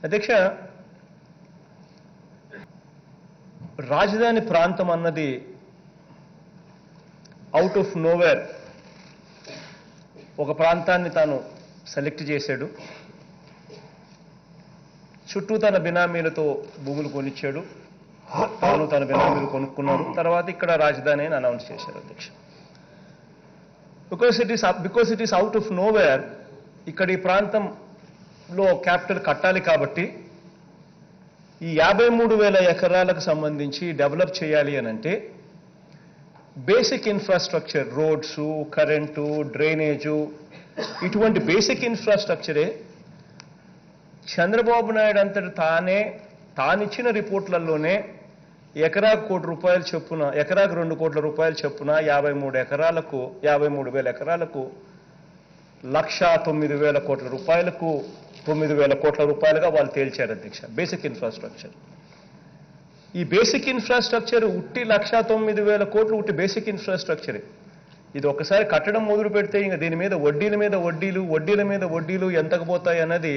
అధ్యక్ష, రాజధాని ప్రాంతం అన్నది అవుట్ ఆఫ్ నోవేర్ ఒక ప్రాంతాన్ని తాను సెలెక్ట్ చేశాడు. చుట్టూ తన బినామీలతో భూములు కొనిచ్చాడు. తాను తన బినామీలు కొనుక్కున్నారు. తర్వాత ఇక్కడ రాజధాని అని అనౌన్స్ చేశారు అధ్యక్ష. Because it is out of nowhere, ఇక్కడ ఈ ప్రాంతంలో క్యాపిటల్ కట్టాలి కాబట్టి ఈ 53,000 ఎకరాలకు సంబంధించి డెవలప్ చేయాలి అని అంటే basic infrastructure, roads, current, drainage, ఇటువంటి బేసిక్ ఇన్ఫ్రాస్ట్రక్చరే చంద్రబాబు నాయుడు అంతటి తానిచ్చిన రిపోర్ట్లలోనే ఎకరాకు ₹1,00,00,000 చొప్పున, ఎకరాకు ₹2 కోట్ల చొప్పున 53,000 ఎకరాలకు ₹1,09,000 కోట్లకు 9,000 కోట్ల రూపాయలుగా వాళ్ళు తేల్చారు అధ్యక్ష. Basic infrastructure. ఈ బేసిక్ ఇన్ఫ్రాస్ట్రక్చర్ ఉట్టి 1,09,000 కోట్లు ఉట్టి బేసిక్ ఇన్ఫ్రాస్ట్రక్చరే. ఇది ఒకసారి కట్టడం మొదలు పెడితే ఇంకా దీని మీద వడ్డీల మీద వడ్డీలు ఎంతకు పోతాయి అన్నది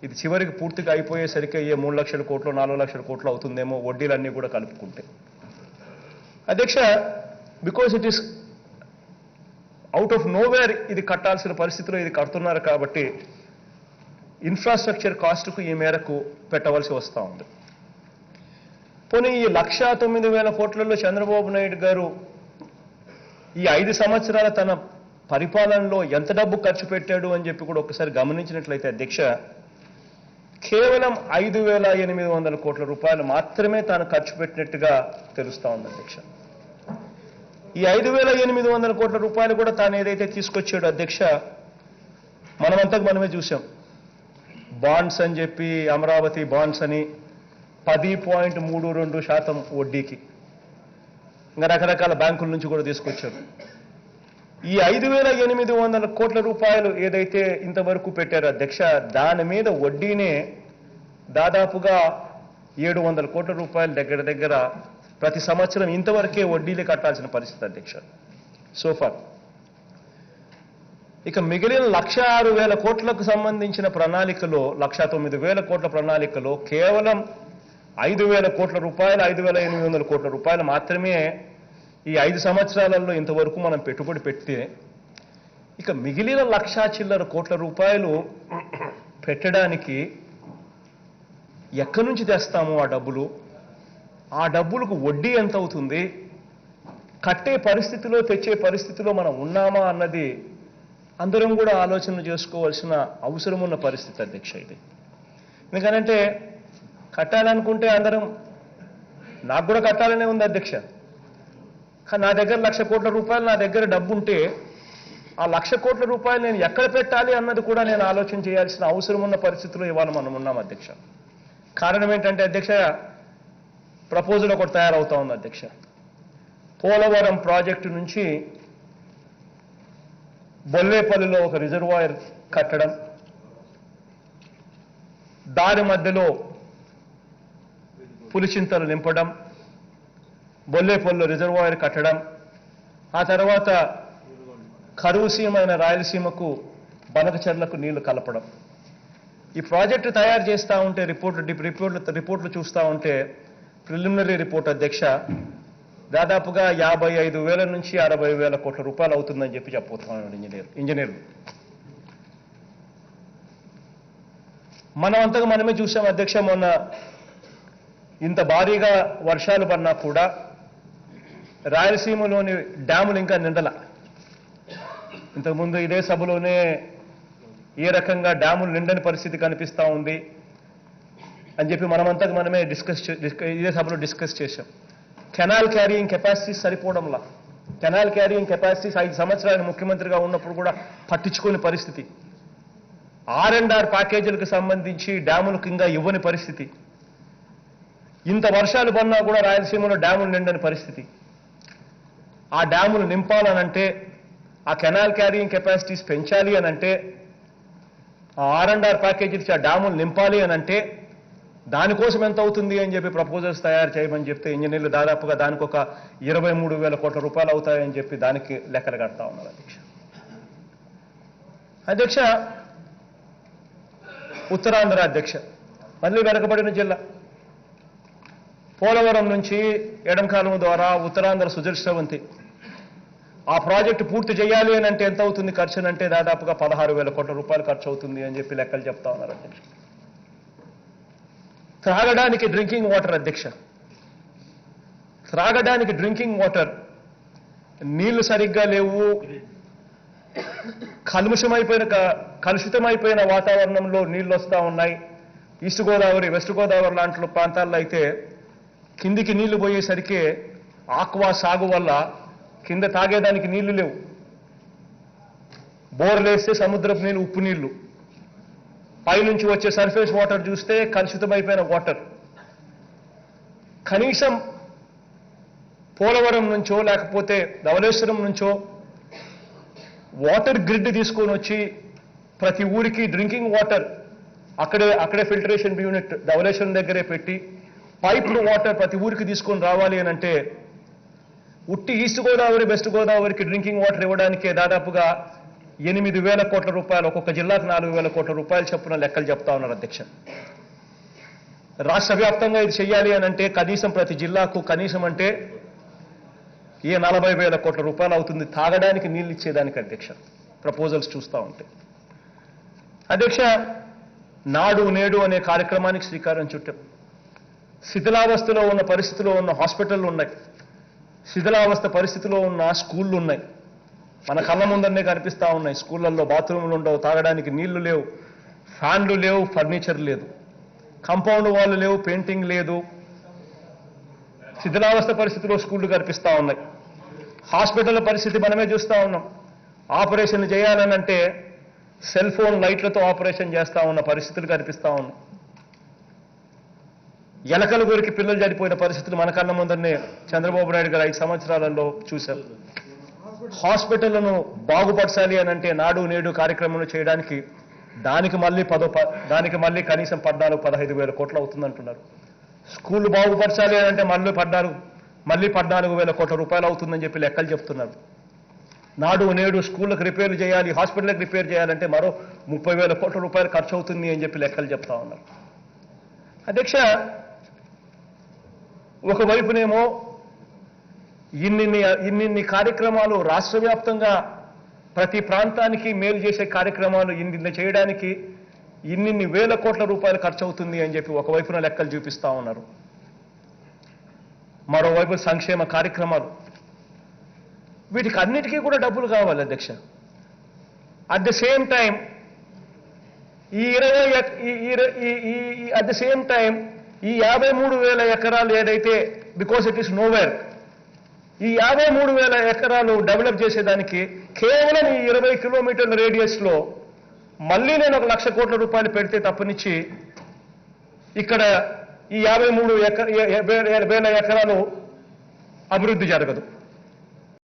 ఇది చివరికి పూర్తిగా అయిపోయేసరికి అయ్యే 3 లక్షల కోట్లు 4 లక్షల కోట్లు అవుతుందేమో వడ్డీలన్నీ కూడా కలుపుకుంటే. అధ్యక్ష, because it is out of nowhere ఇది కట్టాల్సిన పరిస్థితిలో ఇది కడుతున్నారు కాబట్టి ఇన్ఫ్రాస్ట్రక్చర్ కాస్ట్కు ఈ మేరకు పెట్టవలసి వస్తూ ఉంది. పోనీ ఈ 1,09,000 కోట్లలో చంద్రబాబు నాయుడు గారు ఈ 5 సంవత్సరాల తన పరిపాలనలో ఎంత డబ్బు ఖర్చు పెట్టాడు అని చెప్పి కూడా ఒకసారి గమనించినట్లయితే అధ్యక్ష, కేవలం 5,800 కోట్ల రూపాయలు మాత్రమే తాను ఖర్చు పెట్టినట్టుగా తెలుస్తూ ఉంది అధ్యక్ష. ఈ 5,800 కోట్ల రూపాయలు కూడా తాను ఏదైతే తీసుకొచ్చాడో అధ్యక్ష, మనమే చూసాం. బాండ్స్ అని చెప్పి, అమరావతి బాండ్స్ అని 10.32% వడ్డీకి ఇంకా రకరకాల బ్యాంకుల నుంచి కూడా తీసుకొచ్చారు. ఈ 5,800 కోట్ల రూపాయలు ఏదైతే ఇంతవరకు పెట్టారో అధ్యక్ష, దాని మీద వడ్డీనే దాదాపుగా 700 కోట్ల రూపాయలు దగ్గర ప్రతి సంవత్సరం ఇంతవరకే వడ్డీలే కట్టాల్సిన పరిస్థితి అధ్యక్ష సోఫార్. ఇక మిగిలిన 106,000 కోట్లకు సంబంధించిన ప్రణాళికలో, 109,000 కోట్ల ప్రణాళికలో కేవలం 5,000 కోట్ల రూపాయలు, 5,800 కోట్ల రూపాయలు మాత్రమే ఈ 5 సంవత్సరాలలో ఇంతవరకు మనం పెట్టుబడి పెడితే, ఇక మిగిలిన 1,00,000 చిల్లర కోట్ల రూపాయలు పెట్టడానికి ఎక్కడి నుంచి తెస్తాము ఆ డబ్బులు? ఆ డబ్బులకు వడ్డీ ఎంత అవుతుంది? కట్టే పరిస్థితిలో, తెచ్చే పరిస్థితిలో మనం ఉన్నామా అన్నది అందరం కూడా ఆలోచన చేసుకోవాల్సిన అవసరం ఉన్న పరిస్థితి అధ్యక్ష ఇది. ఎందుకనంటే కట్టాలనుకుంటే అందరం, నాకు కూడా కట్టాలనే ఉంది అధ్యక్ష, కానీ నా దగ్గర 1,00,000 కోట్ల రూపాయలు నా దగ్గర డబ్బు ఉంటే ఆ 1,00,000 కోట్ల రూపాయలు నేను ఎక్కడ పెట్టాలి అన్నది కూడా నేను ఆలోచన చేయాల్సిన అవసరం ఉన్న పరిస్థితిలో ఇవాళ మనం ఉన్నాం అధ్యక్ష. కారణం ఏంటంటే అధ్యక్ష, ప్రపోజల్ ఒకటి తయారవుతా ఉంది అధ్యక్ష. పోలవరం ప్రాజెక్టు నుంచి బొల్లేపల్లిలో ఒక రిజర్వాయర్ కట్టడం, దారి మధ్యలో పులిచింతలు నింపడం, బొల్లేపల్లిలో రిజర్వాయర్ కట్టడం, ఆ తర్వాత కరువు సీమైన రాయలసీమకు బనకచెర్లకు నీళ్లు కలపడం. ఈ ప్రాజెక్టు తయారు చేస్తూ ఉంటే రిపోర్ట్లు చూస్తూ ఉంటే ప్రిలిమినరీ రిపోర్ట్ అధ్యక్ష దాదాపుగా 55,000 నుంచి 60,000 కోట్ల రూపాయలు అవుతుందని చెప్పి చెప్పబోతున్నాడు ఇంజనీర్లు. మనమంతగా మనమే చూసాం అధ్యక్ష. మొన్న ఇంత భారీగా వర్షాలు పడినా కూడా రాయలసీమలోని డ్యాములు ఇంకా నిండల. ఇంతకుముందు ఇదే సభలోనే ఏ రకంగా డ్యాములు నిండని పరిస్థితి కనిపిస్తూ ఉంది అని చెప్పి మనమంతగా మనమే ఇదే సభలో డిస్కస్ చేశాం. కెనాల్ క్యారియింగ్ కెపాసిటీస్ సరిపోవడంలా, కెనాల్ క్యారియింగ్ కెపాసిటీస్ 5 సంవత్సరాలు ముఖ్యమంత్రిగా ఉన్నప్పుడు కూడా పట్టించుకోని పరిస్థితి, R&R ప్యాకేజీలకు సంబంధించి డ్యాములకు ఇంకా ఇవ్వని పరిస్థితి, ఇంత వర్షాలు పడినా కూడా రాయలసీమలో డ్యాములు నిండని పరిస్థితి. ఆ డ్యాములు నింపాలనంటే, ఆ కెనాల్ క్యారియింగ్ కెపాసిటీస్ పెంచాలి అనంటే, ఆ R&R ప్యాకేజీలు ఆ డ్యాములు నింపాలి అనంటే దానికోసం ఎంత అవుతుంది అని చెప్పి ప్రపోజల్స్ తయారు చేయమని చెప్తే ఇంజనీర్లు దాదాపుగా దానికి ఒక 23,000 కోట్ల రూపాయలు అవుతాయని చెప్పి దానికి లెక్కలు కడతా ఉన్నారు అధ్యక్ష. ఉత్తరాంధ్ర అధ్యక్ష, మళ్ళీ వెనకబడిన జిల్లా. పోలవరం నుంచి ఎడంకాలం ద్వారా ఉత్తరాంధ్ర సుదర్శవంతి ఆ ప్రాజెక్టు పూర్తి చేయాలి అని అంటే ఎంత అవుతుంది ఖర్చు అంటే దాదాపుగా 16,000 కోట్ల రూపాయలు ఖర్చు అవుతుంది అని చెప్పి లెక్కలు చెప్తా ఉన్నారు అధ్యక్ష. త్రాగడానికి డ్రింకింగ్ వాటర్ అధ్యక్ష, త్రాగడానికి డ్రింకింగ్ వాటర్ నీళ్లు సరిగ్గా లేవు. కలుషితమైపోయిన వాతావరణంలో నీళ్లు వస్తూ ఉన్నాయి. ఈస్ట్ గోదావరి, వెస్ట్ గోదావరి లాంటి ప్రాంతాల్లో అయితే కిందికి నీళ్లు పోయేసరికి ఆక్వా సాగు వల్ల కింద తాగేదానికి నీళ్లు లేవు. బోర్లేస్తే సముద్రపు నీళ్ళు, ఉప్పు నీళ్లు. పైనుంచి వచ్చే సర్ఫేస్ వాటర్ చూస్తే కలుషితమైపోయిన వాటర్. కనీసం పోలవరం నుంచో లేకపోతే ధవళేశ్వరం నుంచో వాటర్ గ్రిడ్ తీసుకొని వచ్చి ప్రతి ఊరికి డ్రింకింగ్ వాటర్ అక్కడే ఫిల్టరేషన్ యూనిట్ ధవళేశ్వరం దగ్గరే పెట్టి పైప్డ్ వాటర్ ప్రతి ఊరికి తీసుకొని రావాలి అని అంటే ఉట్టి ఈస్ట్ గోదావరి, వెస్ట్ గోదావరికి డ్రింకింగ్ వాటర్ ఇవ్వడానికే దాదాపుగా 8,000 కోట్ల రూపాయలు, ఒక్కొక్క జిల్లాకు 4,000 కోట్ల రూపాయలు చొప్పున లెక్కలు చెప్తా ఉన్నారు అధ్యక్ష. రాష్ట్ర వ్యాప్తంగా ఇది చెయ్యాలి అని అంటే కనీసం ప్రతి జిల్లాకు కనీసం అంటే 40,000 కోట్ల రూపాయలు అవుతుంది తాగడానికి నీళ్ళు ఇచ్చేదానికి అధ్యక్ష. ప్రపోజల్స్ చూస్తూ ఉంటే అధ్యక్ష, నాడు నేడు అనే కార్యక్రమానికి శ్రీకారం చుట్టాం. శిథిలావస్థలో ఉన్న పరిస్థితిలో ఉన్న హాస్పిటళ్ళు ఉన్నాయి, శిథిలావస్థ పరిస్థితిలో ఉన్న స్కూళ్ళు ఉన్నాయి, మన కళ్ళ ముందరనే కనిపిస్తూ ఉన్నాయి. స్కూళ్ళల్లో బాత్రూములు ఉండవు, తాగడానికి నీళ్లు లేవు, ఫ్యాన్లు లేవు, ఫర్నిచర్ లేదు, కాంపౌండ్ వాళ్ళు లేవు, పెయింటింగ్ లేదు. శిథిలావస్థ పరిస్థితిలో స్కూళ్ళు కనిపిస్తూ ఉన్నాయి. హాస్పిటల్ పరిస్థితి మనమే చూస్తూ ఉన్నాం. ఆపరేషన్ చేయాలనంటే సెల్ ఫోన్ లైట్లతో ఆపరేషన్ చేస్తూ ఉన్న పరిస్థితులు కనిపిస్తూ ఉన్నాయి. ఎలకల గురికి పిల్లలు చనిపోయిన పరిస్థితులు మన కళ్ళ ముందరనే చంద్రబాబు నాయుడు గారు 5 సంవత్సరాలలో చూశారు. హాస్పిటళ్లను బాగుపరచాలి అని అంటే నాడు నేడు కార్యక్రమం చేయడానికి దానికి మళ్ళీ కనీసం 14-15 వేల కోట్లు అవుతుందంటున్నారు. స్కూళ్ళు బాగుపరచాలి అని అంటే మళ్ళీ 14,000 కోట్ల రూపాయలు అవుతుందని చెప్పి లెక్కలు చెప్తున్నారు. నాడు నేడు స్కూళ్ళకు రిపేర్లు చేయాలి, హాస్పిటల్కి రిపేర్ చేయాలంటే మరో 30,000 కోట్ల రూపాయలు ఖర్చు అవుతుంది అని చెప్పి లెక్కలు చెప్తా ఉన్నారు. అధ్యక్ష, ఒకవైపునేమో ఇన్నిన్ని కార్యక్రమాలు రాష్ట్ర వ్యాప్తంగా ప్రతి ప్రాంతానికి మేలు చేసే కార్యక్రమాలు ఇన్ని చేయడానికి ఇన్నిన్ని వేల కోట్ల రూపాయలు ఖర్చు అవుతుంది అని చెప్పి ఒకవైపున లెక్కలు చూపిస్తా ఉన్నారు. మరోవైపు సంక్షేమ కార్యక్రమాలు, వీటికి అన్నిటికీ కూడా డబ్బులు కావాలి అధ్యక్ష. అట్ ద సేమ్ టైం ఈ 53,000 ఎకరాలు ఏదైతే బికాస్ ఇట్ ఈస్ నోవేర్, ఈ 53,000 ఎకరాలు డెవలప్ చేసేదానికి కేవలం ఈ 20 కిలోమీటర్ల రేడియస్లో మళ్ళీ నేను 1,00,000 కోట్ల రూపాయలు పెడితే తప్పనిచ్చి ఇక్కడ ఈ 53,000 ఎకరాలు అభివృద్ధి జరగదు.